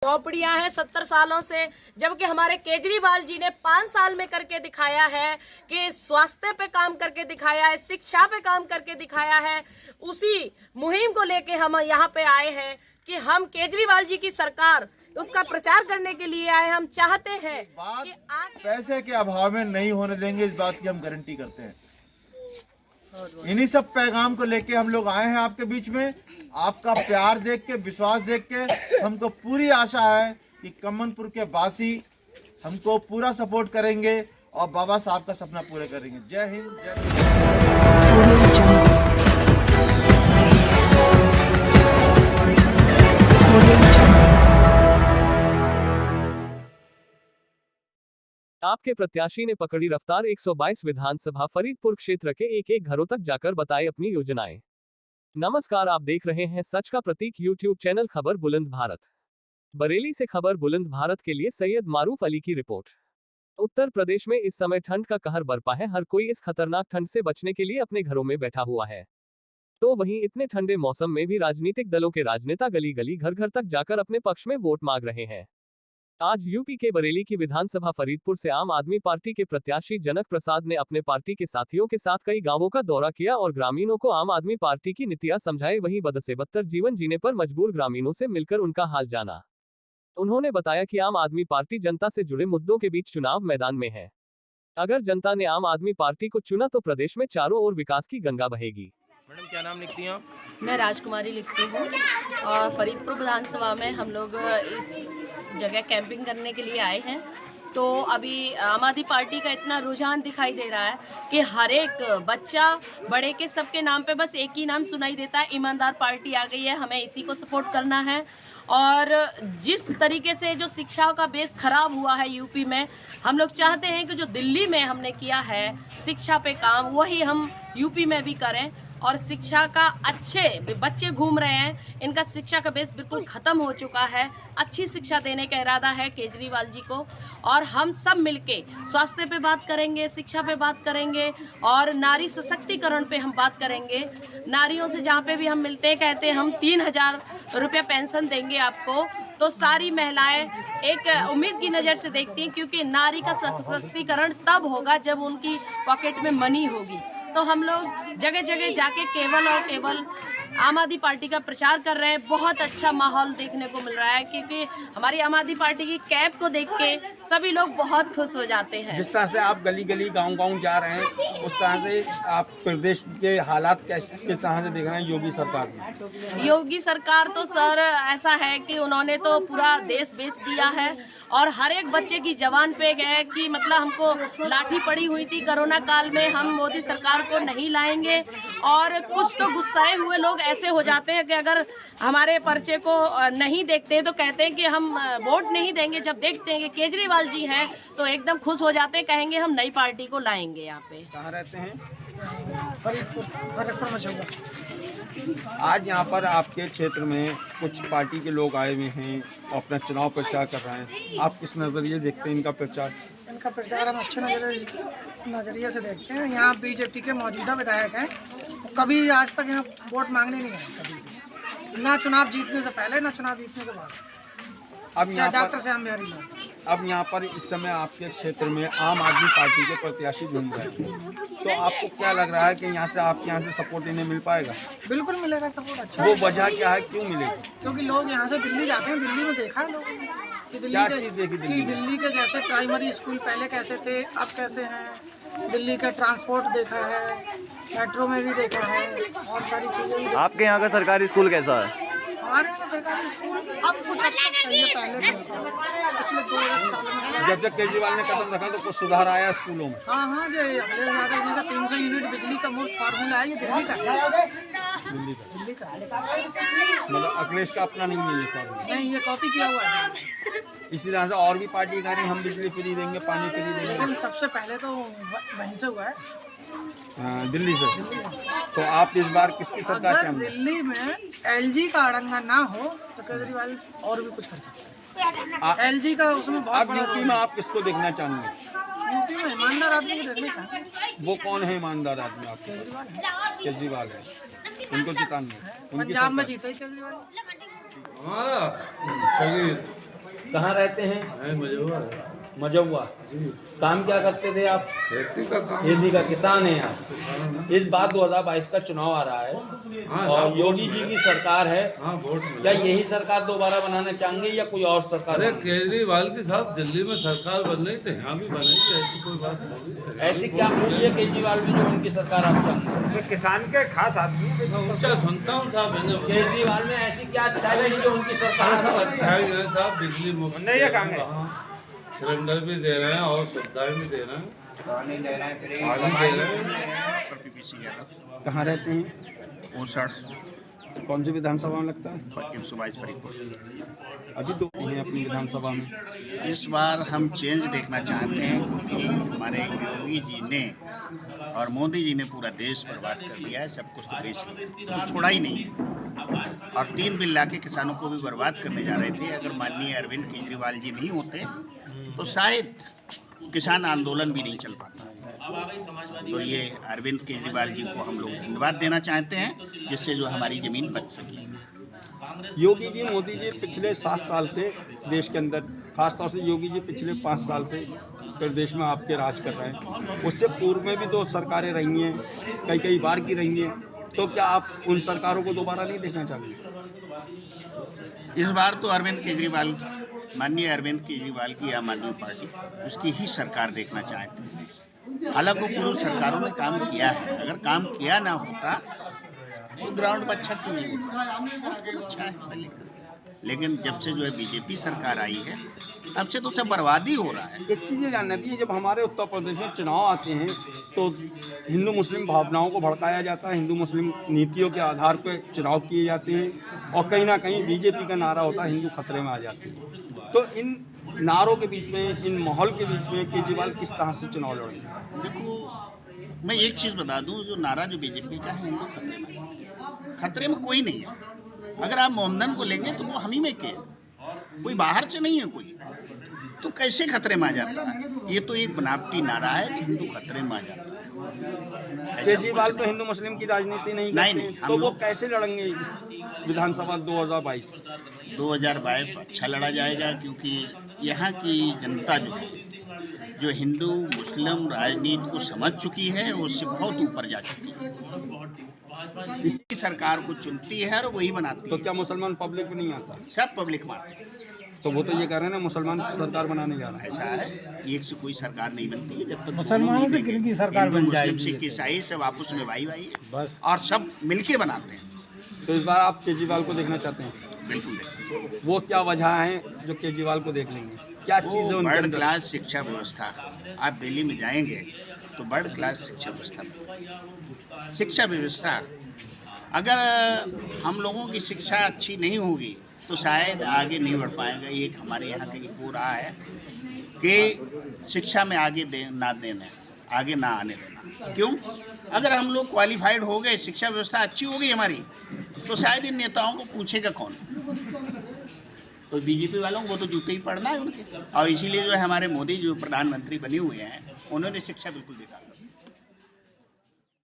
झोपड़ियां हैं 70 सालों से, जबकि हमारे केजरीवाल जी ने 5 साल में करके दिखाया है कि स्वास्थ्य पे काम करके दिखाया है, शिक्षा पे काम करके दिखाया है। उसी मुहिम को लेके हम यहाँ पे आए हैं कि हम केजरीवाल जी की सरकार उसका प्रचार करने के लिए आए। हम चाहते हैं कि पैसे के अभाव में नहीं होने देंगे, इस बात की हम गारंटी करते हैं। इन्हीं सब पैगाम को लेके हम लोग आए हैं आपके बीच में। आपका प्यार देख के, विश्वास देख के हमको पूरी आशा है कि कमनपुर के वासी हमको पूरा सपोर्ट करेंगे और बाबा साहब का सपना पूरा करेंगे। जय हिंद, जय आपके प्रत्याशी ने पकड़ी रफ्तार। 122 विधानसभा फरीदपुर क्षेत्र के एक घरों तक जाकर बताए अपनी योजनाएं। नमस्कार, आप देख रहे हैं सच का प्रतीक यूट्यूब चैनल खबर बुलंद भारत। बरेली से खबर बुलंद भारत के लिए सैयद मारूफ अली की रिपोर्ट। उत्तर प्रदेश में इस समय ठंड का कहर बरपा है। हर कोई इस खतरनाक ठंड से बचने के लिए अपने घरों में बैठा हुआ है। तो वहीं इतने ठंडे मौसम में भी राजनीतिक दलों के राजनेता गली गली घर घर तक जाकर अपने पक्ष में वोट मांग रहे हैं। आज यूपी के बरेली की विधानसभा फरीदपुर से आम आदमी पार्टी के प्रत्याशी जनक प्रसाद ने अपने पार्टी के साथियों के साथ कई गांवों का दौरा किया और ग्रामीणों को आम आदमी पार्टी की नीतियां समझाई। वहीं बद से बदतर जीवन जीने पर मजबूर ग्रामीणों से मिलकर उनका हाल जाना। उन्होंने बताया कि आम आदमी पार्टी जनता से जुड़े मुद्दों के बीच चुनाव मैदान में है। अगर जनता ने आम आदमी पार्टी को चुना तो प्रदेश में चारों ओर विकास की गंगा बहेगी। मैडम, क्या नाम लिखती हैं आप? मैं राजकुमारी लिखती हूँ और फरीदपुर विधानसभा में हम लोग इस जगह कैंपिंग करने के लिए आए हैं। तो अभी आम आदमी पार्टी का इतना रुझान दिखाई दे रहा है कि हर एक बच्चा बड़े के सबके नाम पे बस एक ही नाम सुनाई देता है, ईमानदार पार्टी आ गई है, हमें इसी को सपोर्ट करना है। और जिस तरीके से जो शिक्षा का बेस खराब हुआ है यूपी में, हम लोग चाहते हैं कि जो दिल्ली में हमने किया है शिक्षा पे काम, वही हम यूपी में भी करें। और शिक्षा का अच्छे बच्चे घूम रहे हैं, इनका शिक्षा का बेस बिल्कुल ख़त्म हो चुका है। अच्छी शिक्षा देने का इरादा है केजरीवाल जी को। और हम सब मिलके स्वास्थ्य पे बात करेंगे, शिक्षा पे बात करेंगे और नारी सशक्तिकरण पे हम बात करेंगे। नारियों से जहाँ पे भी हम मिलते हैं कहते हैं हम 3000 रुपये पेंशन देंगे आपको। तो सारी महिलाएं एक उम्मीद की नज़र से देखती हैं, क्योंकि नारी का सशक्तिकरण तब होगा जब उनकी पॉकेट में मनी होगी। तो हम लोग जगह जगह जाके केवल और केवल आम आदमी पार्टी का प्रचार कर रहे हैं। बहुत अच्छा माहौल देखने को मिल रहा है, क्योंकि हमारी आम आदमी पार्टी की कैब को देख के सभी लोग बहुत खुश हो जाते हैं। जिस तरह से आप गली गली गांव गांव जा रहे हैं, उस तरह से आप प्रदेश के हालात किस तरह से देख रहे हैं योगी सरकार में? योगी सरकार तो सर ऐसा है कि उन्होंने तो पूरा देश बेच दिया है और हर एक बच्चे की जवान पे गए कि मतलब हमको लाठी पड़ी हुई थी कोरोना काल में, हम मोदी सरकार को नहीं लाएंगे। और कुछ तो गुस्साए हुए लोग ऐसे हो जाते हैं कि अगर हमारे पर्चे को नहीं देखते हैं तो कहते हैं कि हम वोट नहीं देंगे। जब देखते हैं कि केजरीवाल जी हैं तो एकदम खुश हो जाते हैं, कहेंगे हम नई पार्टी को लाएंगे। यहाँ पे कहाँ रहते हैं? फरीदपुर में। आज यहाँ पर आपके क्षेत्र में कुछ पार्टी के लोग आए हुए हैं और अपना चुनाव प्रचार कर रहे हैं। आप किस नज़रिए देखते हैं इनका प्रचार? इनका प्रचार हम अच्छे नज़रिए से देखते हैं। यहाँ बीजेपी के मौजूदा विधायक हैं, कभी आज तक यहाँ वोट मांगने नहीं आए, कभी ना चुनाव जीतने से पहले ना चुनाव जीतने के बाद। अब यहाँ डॉक्टर श्याम बिहारी लाल। अब यहाँ पर इस समय आपके क्षेत्र में आम आदमी पार्टी के प्रत्याशी घूम रहे हैं, तो आपको क्या लग रहा है कि यहाँ से आपके यहाँ से सपोर्ट इन्हें मिल पाएगा? बिल्कुल मिलेगा सपोर्ट। अच्छा, वो वजह क्या है, क्यों मिलेगी? क्योंकि लोग यहाँ से दिल्ली जाते हैं, दिल्ली में देखा है लोगों ने कि दिल्ली के जैसे प्राइमरी स्कूल पहले कैसे थे, अब कैसे हैं। दिल्ली का ट्रांसपोर्ट देखा है, मेट्रो में भी देखा है और सारी चीज़ें। आपके यहाँ का सरकारी स्कूल कैसा है? हमारे यहाँ सरकारी स्कूल अब कुछ हद तक सही है, पहले पिछले 2 सालों में जब तक केजरीवाल ने कदम रखा तो कुछ सुधार आया स्कूलों में? हाँ, जो अखिलेश यादव जी का 300 यूनिट बिजली का मुफ्त फार्मूला है, ये दिल्ली का मतलब अखिलेश का अपना नहीं है ये फार्मूला? नहीं, ये कॉपी किया हुआ है। इसी तरह से और भी पार्टी कह रही हम बिजली फ्री देंगे, पानी फ्री देंगे। लेकिन सबसे पहले तो वहीं से हुआ है, दिल्ली से। तो आप इस बार किसकी सरकार अगर चाहेंगे? दिल्ली में LG का अड़ंगा ना हो तो केजरीवाल और भी कुछ कर सकते हैं। LG का उसमें बहुत अब बड़ा यूपी में आप किसको देखना चाहेंगे? यूपी में ईमानदार आदमी को देखना चाहेंगे। वो कौन है ईमानदार आदमी आपके? केजरीवाल है, उनको जिताना है। पंजाब में जीते केजरीवाल। कहाँ रहते हैं? मझौआ। काम क्या करते थे आप? खेती का किसान हैं आप। इस बार 2022 का चुनाव आ रहा है और योगी जी की सरकार है। क्या यही सरकार दोबारा बनाना चाहेंगे या कोई और सरकार? अरे केजरीवाल के साथ दिल्ली में सरकार बन रही तो यहाँ भी बनेगी, ऐसी कोई बात नहीं। ऐसी क्या खूबी है केजरीवाल में जो उनकी सरकार आप चाहते हैं? किसान के खास आदमी ऊंचा सुनता हूँ साहब, मैंने केजरीवाल में ऐसी क्या अच्छाई है जो उनकी सरकार सब आपको अच्छा है साहब, बिजली मुफ्त नहीं है, काम है। हाँ, सिलेंडर भी दे रहे हैं और सुविधाएं भी दे रहे हैं, आगे दे रहे हैं। कहाँ रहते हैं? कौन सी विधानसभा में लगता है? 122 फरीदपुर। अभी 2 हैं अपनी विधानसभा में। इस बार हम चेंज देखना चाहते हैं क्योंकि हमारे योगी जी ने और मोदी जी ने पूरा देश बर्बाद कर दिया है, सब कुछ तो बेच लिया, तो छोड़ा ही नहीं और 3 बिल लाके किसानों को भी बर्बाद करने जा रहे थे। अगर माननीय अरविंद केजरीवाल जी नहीं होते तो शायद किसान आंदोलन भी नहीं चल पाता। तो ये अरविंद केजरीवाल जी को हम लोग धन्यवाद देना चाहते हैं, जिससे जो हमारी ज़मीन बच सकी। योगी जी, मोदी जी पिछले 7 साल से देश के अंदर, खासतौर से योगी जी पिछले 5 साल से प्रदेश में आपके राज कर रहे हैं। उससे पूर्व में भी 2 सरकारें रही हैं, कई बार की रही हैं। तो क्या आप उन सरकारों को दोबारा नहीं देखना चाहेंगे? इस बार तो अरविंद केजरीवाल, माननीय अरविंद केजरीवाल की आम आदमी पार्टी, उसकी ही सरकार देखना चाहते हैं। हालांकि पूर्व सरकारों ने काम किया है, अगर काम किया ना होता तो ग्राउंड पर अच्छा क्यों नहीं होता, तो अच्छा है पहले का। लेकिन जब से जो है बीजेपी सरकार आई है, तब से तो सब बर्बादी हो रहा है। एक चीज़ ये जानना थी, जब हमारे उत्तर प्रदेश में चुनाव आते हैं तो हिंदू मुस्लिम भावनाओं को भड़काया जाता है, हिंदू मुस्लिम नीतियों के आधार पर चुनाव किए जाते हैं और कहीं ना कहीं बीजेपी का नारा होता है हिंदू खतरे में आ जाते हैं। तो इन नारों के बीच में, इन माहौल के बीच में केजरीवाल किस तरह से चुनाव लड़ेंगे? देखो, मैं एक चीज़ बता दूं, जो नारा जो बीजेपी का है, हिंदू खतरे में है। खतरे में कोई नहीं है। अगर आप मोहम्मदन को लेंगे तो वो हम ही में के, कोई बाहर से नहीं है कोई, तो कैसे खतरे में आ जाता है? ये तो एक बनावटी नारा है कि हिंदू खतरे में आ जाता है। केजरीवाल तो हिंदू मुस्लिम की राजनीति नहीं नहीं, तो वो कैसे लड़ेंगे विधानसभा 2022? 2022 अच्छा लड़ा जाएगा क्योंकि यहाँ की जनता जो है, जो हिंदू मुस्लिम राजनीति को समझ चुकी है, उससे बहुत ऊपर जा चुकी है। इसी सरकार को चुनती है और वही बनाती है। तो क्या मुसलमान पब्लिक में नहीं आता? सब पब्लिक मानते हैं। तो वो तो ये कह रहे हैं ना मुसलमान सरकार बनाने जा रहा है। ऐसा है, एक से कोई सरकार नहीं बनती है जब तक मुसलमानों से किनकी सरकार बन जाएगी? सिख ईसाई सब आपस में भाई है बस, और सब मिलके बनाते हैं। तो इस बार आप केजरीवाल को देखना चाहते हैं? बिल्कुल देखते वो क्या वजह है जो केजरीवाल को देख लेंगे? क्या चीज़ है उनके वर्ल्ड अंदर? क्लास शिक्षा व्यवस्था। आप दिल्ली में जाएंगे तो वर्ल्ड क्लास शिक्षा व्यवस्था, शिक्षा व्यवस्था अगर हम लोगों की शिक्षा अच्छी नहीं होगी तो शायद आगे नहीं बढ़ पाएगा। एक हमारे यहाँ का एक हो रहा है कि शिक्षा में आगे आगे ना आने देना। क्यों? अगर हम लोग क्वालिफाइड हो गए, शिक्षा व्यवस्था अच्छी हो गई हमारी, तो शायद इन नेताओं को पूछेगा कौन? तो बीजेपी वालों को वो तो जूते ही पड़ना है उनके। और इसीलिए जो है हमारे मोदी जो प्रधानमंत्री बने हुए हैं, उन्होंने शिक्षा बिल्कुल बेकार कर दी।